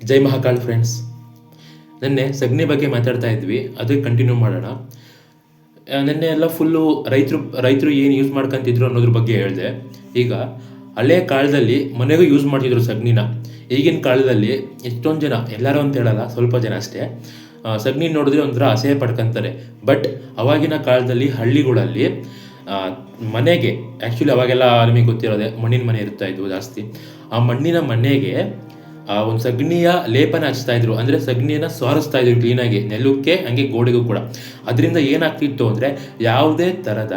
ಜೈ ಮಹಾಕಾಳ್ friends. ನಿನ್ನೆ ಸಗಣಿ ಬಗ್ಗೆ ಮಾತಾಡ್ತಾ ಇದ್ವಿ, ಅದಕ್ಕೆ ಕಂಟಿನ್ಯೂ ಮಾಡೋಣ. ನಿನ್ನೆ ಎಲ್ಲ ಫುಲ್ಲು ರೈತರು ಏನು ಯೂಸ್ ಮಾಡ್ಕೊತಿದ್ರು ಅನ್ನೋದ್ರ ಬಗ್ಗೆ ಹೇಳಿದೆ. ಈಗ ಹಳೆ ಕಾಲದಲ್ಲಿ ಮನೆಗೂ ಯೂಸ್ ಮಾಡ್ತಿದ್ರು ಸಗಣಿನ. ಈಗಿನ ಕಾಲದಲ್ಲಿ ಎಷ್ಟೊಂದು ಜನ, ಎಲ್ಲರೂ ಅಂತ ಹೇಳಲ್ಲ, ಸ್ವಲ್ಪ ಜನ ಅಷ್ಟೇ, ಸಗಣಿ ನೋಡಿದ್ರೆ ಒಂಥರ ಅಸಹ್ಯ ಪಡ್ಕೊತಾರೆ. ಬಟ್ ಅವಾಗಿನ ಕಾಲದಲ್ಲಿ ಹಳ್ಳಿಗಳಲ್ಲಿ ಮನೆಗೆ, ಆ್ಯಕ್ಚುಲಿ ಅವಾಗೆಲ್ಲ ನಿಮಗೆ ಗೊತ್ತಿರೋದೆ, ಮಣ್ಣಿನ ಮನೆ ಇರ್ತಾ ಇದ್ವು ಜಾಸ್ತಿ. ಆ ಮಣ್ಣಿನ ಮನೆಗೆ ಒಂದು ಸಗಣಿಯ ಲೇಪನ ಹಚ್ತಾ ಇದ್ರು, ಅಂದರೆ ಸಗಣಿನ ಸಾರಿಸ್ತಾ ಇದ್ರು ಕ್ಲೀನಾಗಿ, ನೆಲಕ್ಕೆ ಹಂಗೆ ಗೋಡೆಗೂ ಕೂಡ. ಅದರಿಂದ ಏನಾಗ್ತಿತ್ತು ಅಂದರೆ ಯಾವುದೇ ಥರದ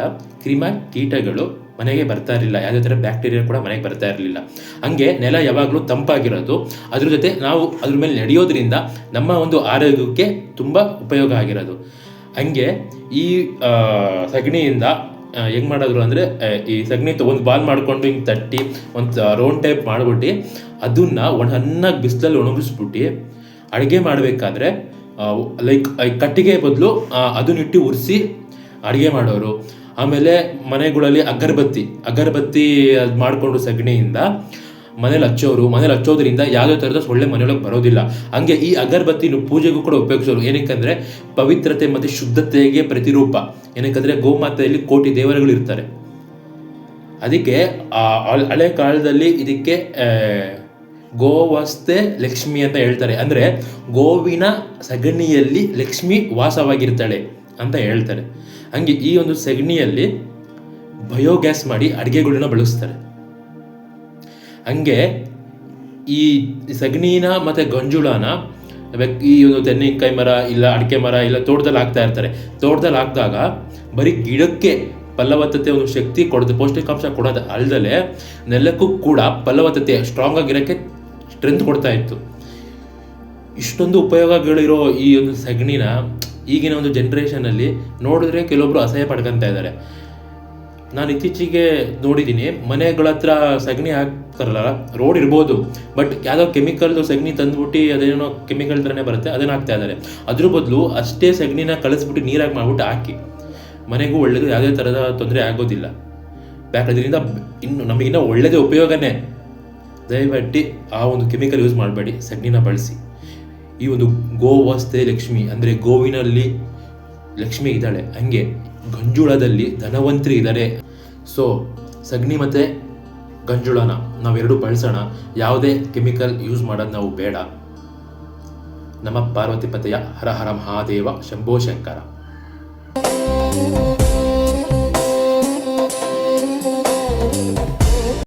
ಕೀಟಗಳು ಮನೆಗೆ ಬರ್ತಾ ಇರಲಿಲ್ಲ, ಯಾವುದೇ ಥರ ಬ್ಯಾಕ್ಟೀರಿಯಾ ಕೂಡ ಮನೆಗೆ ಬರ್ತಾ ಇರಲಿಲ್ಲ. ಹಂಗೆ ನೆಲ ಯಾವಾಗಲೂ ತಂಪಾಗಿರೋದು, ಅದ್ರ ಜೊತೆ ನಾವು ಅದ್ರ ಮೇಲೆ ನಡೆಯೋದ್ರಿಂದ ನಮ್ಮ ಒಂದು ಆರೋಗ್ಯಕ್ಕೆ ತುಂಬ ಉಪಯೋಗ ಆಗಿರೋದು. ಹಂಗೆ ಈ ಸಗಣಿಯಿಂದ ಹೆಂಗೆ ಮಾಡೋದ್ರು ಅಂದರೆ, ಈ ಸಗಣಿ ಒಂದು ಬಾಲ್ ಮಾಡಿಕೊಂಡು ಹಿಂಗೆ ತಟ್ಟಿ ಒಂದು ರೌಂಡ್ ಟೈಪ್ ಮಾಡಿಬಿಟ್ಟು ಅದನ್ನು ಚೆನ್ನಾಗಿ ಬಿಸಿಲಲ್ಲಿ ಒಣಗಿಸ್ಬಿಟ್ಟು ಅಡುಗೆ ಮಾಡಬೇಕಾದ್ರೆ ಲೈಕ್ ಕಟ್ಟಿಗೆ ಬದಲು ಅದನ್ನಿಟ್ಟು ಉರಿಸಿ ಅಡುಗೆ ಮಾಡೋರು. ಆಮೇಲೆ ಮನೆಗಳಲ್ಲಿ ಅಗರಬತ್ತಿ ಅದು ಮಾಡಿಕೊಂಡು ಸಗಣಿಯಿಂದ ಮನೇಲಿ ಹಚ್ಚೋದ್ರಿಂದ ಯಾವುದೇ ಥರದ ಸೊಳ್ಳೆ ಮನೆಯೊಳಗೆ ಬರೋದಿಲ್ಲ. ಹಂಗೆ ಈ ಅಗರಬತ್ತಿನ ಪೂಜೆಗೂ ಕೂಡ ಉಪಯೋಗಿಸೋರು. ಏನಕ್ಕಂದರೆ ಪವಿತ್ರತೆ ಮತ್ತು ಶುದ್ಧತೆಗೆ ಪ್ರತಿರೂಪ. ಏನಕ್ಕಂದರೆ ಗೋಮಾತೆಯಲ್ಲಿ ಕೋಟಿ ದೇವರುಗಳು ಇರ್ತಾರೆ. ಅದಕ್ಕೆ ಹಳೆ ಕಾಲದಲ್ಲಿ ಇದಕ್ಕೆ ಗೋವಸ್ತೆ ಲಕ್ಷ್ಮಿ ಅಂತ ಹೇಳ್ತಾರೆ. ಅಂದರೆ ಗೋವಿನ ಸಗಣಿಯಲ್ಲಿ ಲಕ್ಷ್ಮಿ ವಾಸವಾಗಿರ್ತಾಳೆ ಅಂತ ಹೇಳ್ತಾರೆ. ಹಂಗೆ ಈ ಒಂದು ಸಗಣಿಯಲ್ಲಿ ಬಯೋಗ್ಯಾಸ್ ಮಾಡಿ ಅಡುಗೆಗಳನ್ನ ಬಳಸ್ತಾರೆ. ಹಂಗೆ ಈ ಸಗಣಿನ ಮತ್ತು ಗಂಜುಳನ ಈ ಒಂದು ತೆಂಗಿನಕಾಯಿ ಮರ ಇಲ್ಲ ಅಡಿಕೆ ಮರ ಇಲ್ಲ ತೋಟದಲ್ಲಿ ಹಾಕ್ತಾ ಇರ್ತಾರೆ. ತೋಟದಲ್ಲಿ ಹಾಕಿದಾಗ ಬರೀ ಗಿಡಕ್ಕೆ ಫಲವತ್ತತೆ ಒಂದು ಶಕ್ತಿ ಕೊಡೋದು, ಪೌಷ್ಟಿಕಾಂಶ ಕೊಡೋದು ಅಲ್ಲದೆ ನೆಲಕ್ಕೂ ಕೂಡ ಫಲವತ್ತತೆ ಸ್ಟ್ರಾಂಗ್ ಆಗಿರೋಕ್ಕೆ ಸ್ಟ್ರೆಂತ್ ಕೊಡ್ತಾ ಇತ್ತು. ಇಷ್ಟೊಂದು ಉಪಯೋಗಗಳಿರೋ ಈ ಒಂದು ಸಗಣಿನ ಈಗಿನ ಒಂದು ಜನ್ರೇಷನಲ್ಲಿ ನೋಡಿದ್ರೆ ಕೆಲವೊಬ್ರು ಅಸಹ್ಯ ಪಡ್ಕೊತಾ ಇದ್ದಾರೆ. ನಾನು ಇತ್ತೀಚೆಗೆ ನೋಡಿದ್ದೀನಿ, ಮನೆಗಳ ಹತ್ರ ಸಗಣಿ ಹಾಕ್ತಾರಲ್ಲ, ರೋಡ್ ಇರ್ಬೋದು, ಬಟ್ ಯಾವುದೋ ಕೆಮಿಕಲ್ದು ಸಗಣಿ ತಂದುಬಿಟ್ಟು ಅದೇನೋ ಕೆಮಿಕಲ್ ಥರನೇ ಬರುತ್ತೆ, ಅದನ್ನು ಹಾಕ್ತಾ ಇದ್ದಾರೆ. ಅದ್ರ ಬದಲು ಅಷ್ಟೇ ಸಗಣಿನ ಕಳಿಸ್ಬಿಟ್ಟು ನೀರಾಗಿ ಮಾಡ್ಬಿಟ್ಟು ಹಾಕಿ, ಮನೆಗೂ ಒಳ್ಳೆಯದು, ಯಾವುದೇ ಥರದ ತೊಂದರೆ ಆಗೋದಿಲ್ಲ. ಅದರಿಂದ ಇನ್ನು ನಮಗಿನ್ನ ಒಳ್ಳೆಯದೇ ಉಪಯೋಗನೇ. ದಯವಿಟ್ಟು ಆ ಒಂದು ಕೆಮಿಕಲ್ ಯೂಸ್ ಮಾಡಬೇಡಿ, ಸಗಣಿನ ಬಳಸಿ. ಈ ಒಂದು ಗೋವಸ್ತೆ ಲಕ್ಷ್ಮಿ, ಅಂದರೆ ಗೋವಿನಲ್ಲಿ ಲಕ್ಷ್ಮಿ ಇದ್ದಾಳೆ, ಹಂಗೆ ಗಂಜುಳದಲ್ಲಿ ಧನವಂತರಿ ಇದ್ದಾರೆ. ಸೊ ಸಗಣಿ ಮತ್ತು ಗಂಜುಳನ ನಾವೆರಡು ಬಳಸೋಣ, ಯಾವುದೇ ಕೆಮಿಕಲ್ ಯೂಸ್ ಮಾಡೋದು ನಾವು ಬೇಡ. ನಮ್ಮ ಪಾರ್ವತಿ ಪತೆಯ ಹರ ಹರ ಮಹಾದೇವ ಶಂಭೋ ಶಂಕರ.